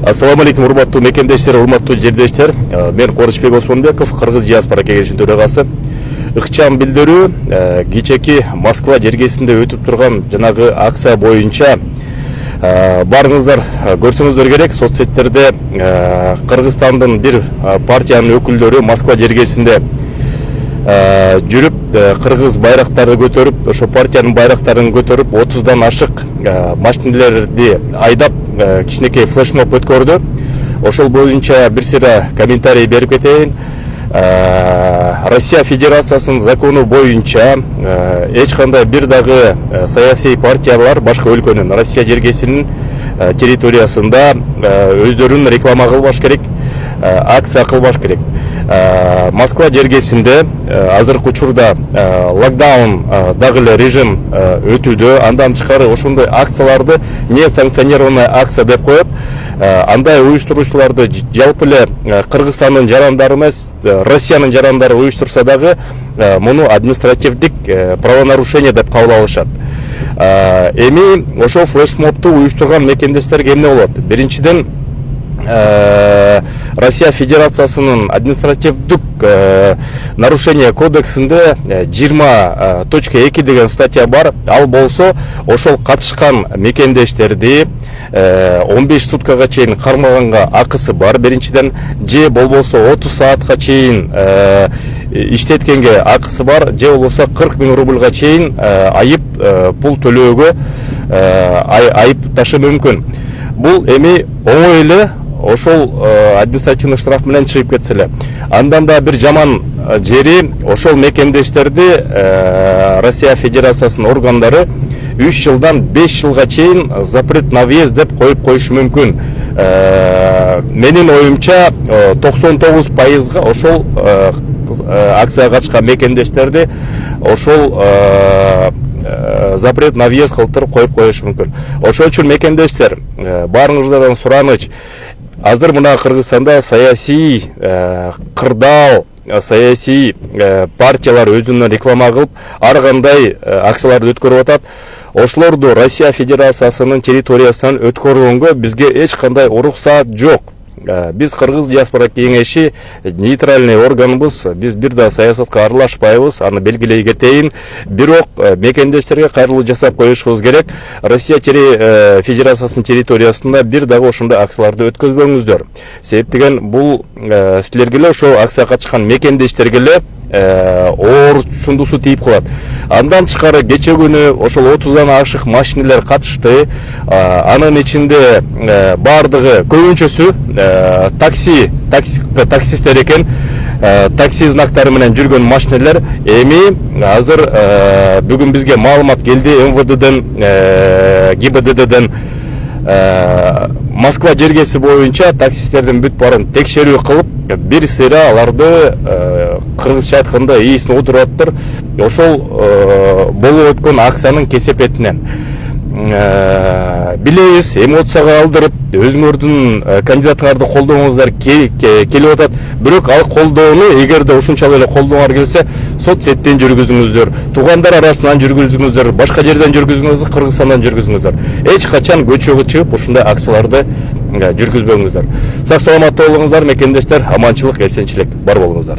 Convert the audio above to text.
Ассаламу алейкум, урматтуу мекендештер, урматтуу жердештер. Мен Корочбек Осмонбеков, Кыргыз диаспора кеңешинин төрагасы. Ыкчам билдирүү кечеки Москва жергесинде өтүп турган жанагы акция боюнча барыңыздар көрсөңүздөр керек. Соцсеттерде Кыргызстандын бир партиянын өкүлдөрү Москва жергесинде жүрүп, кыргыз байрактарды көтөрүп, ошо партиянын байрактарын көтөрүп, 30дан ашык машиналерди айдап кичинекей флешмоб өткөрдү. Ошол боюнча бир сыйра комментарий берип кетейин. Россия Федерациясынын закону боюнча эч кандай бир дагы саясий партиялар башка өлкөнүн Россия жергесинин территориясында өздөрүн реклама кылбаш керек, акция кылбаш керек. Москва жергесинде азыркы учурда локдаун дагы эле режим өтүүдө. Андан тышкары ошондой акцияларды не санкционированный акция деп коюп, андай уюштуруучуларды жалпы эле Кыргызстандын жарандары эмес, Россиянын жарандары уюштурса дагы муну административдик правонарушение деп кабыл алышат. Эми ошол флешмобту уюштурган мекендештер эмне болот? Биринчиден, Россия Федерациясынын административдик нарушение кодексинде 20.2 деген статья бар. Ал болсо ошол катышкан мекендештерди 15 суткага чейин кармаганга акысы бар. Биринчиден, же болбосо 30 саатка чейин иштеткенге акысы бар, же болбосо 40 000 рубльга чейин айып пул төлөөгө айыпташы мүмкүн. Бул эми оңой эле ошол административный штраф менен чыгып кетсе эле. Андан да бир жаман жери, ошол мекендештерди Россия Федерациясынын органдары 3 жылдан 5 жылга чейин запрет на въезд деп коюп коюшу мүмкүн. Менин оюмча 99% ошол акцияга катышкан мекендештерди ошол запрет на въезд кылтырып коюп коюшу мүмкүн. Ошол үчүн мекендештер, баарыңыздардан сураныч, азыр мына Кыргызстанда саясий кырдаал, саясий партиялар өзүнө реклама кылып, ар кандай акцияларды өткөрүп атат. Ошолорду Россия Федерациясынын территориясынан өткөргөнгө бизге эч кандай уруксаат жок. Биз Кыргыз диаспора кеңеши нейтральный органбыз, биз бир да саясатка аралашпайбыз, аны белгилей кетейин. Бирок мекендештерге кайрылуу жасап коюшубуз керек. Россия Федерациясынын территориясында бир дагы ошондой акцияларды өткөзбөңүздөр. Себеп деген бул силерге эле, ошол акцияга катышкан мекендештерге эле оор чундусу тийип калат. Андан тышкары кече күнү ошол 30дан ашык машиналар катышты. Анын ичинде бардыгы көбүнчөсү таксисттер экен. Такси знактары менен жүргөн машиналар. Эми азыр бүгүн бизге маалымат келди МВДден, ГИБДДден. Москва жергеси боюнча таксисттердин бүт барын текшерүү кылып, бир сыйра аларды кыргызча айтканда ийисин отураттыр. Ошол болуп өткөн акциянын кесепетинен. Билебиз, эмоцияга алдырып, өзүңөрдүн кандидатыңарды колдооңуздар келип атат. Бирок ал колдоону эгерде ушунчалык эле колдооңор келсе, соцсеттен жүргүзүңүздөр, туугандар арасынан жүргүзүңүздөр, башка жерден жүргүзүңүздөр, Кыргызстандан жүргүзүңүздөр. Эч качан көчөгө чыгып ушундай акцияларды жүргүзбөңүздөр. Сак саламатта болуңуздар мекендештер, аманчылык, эсенчилик бар болуңуздар.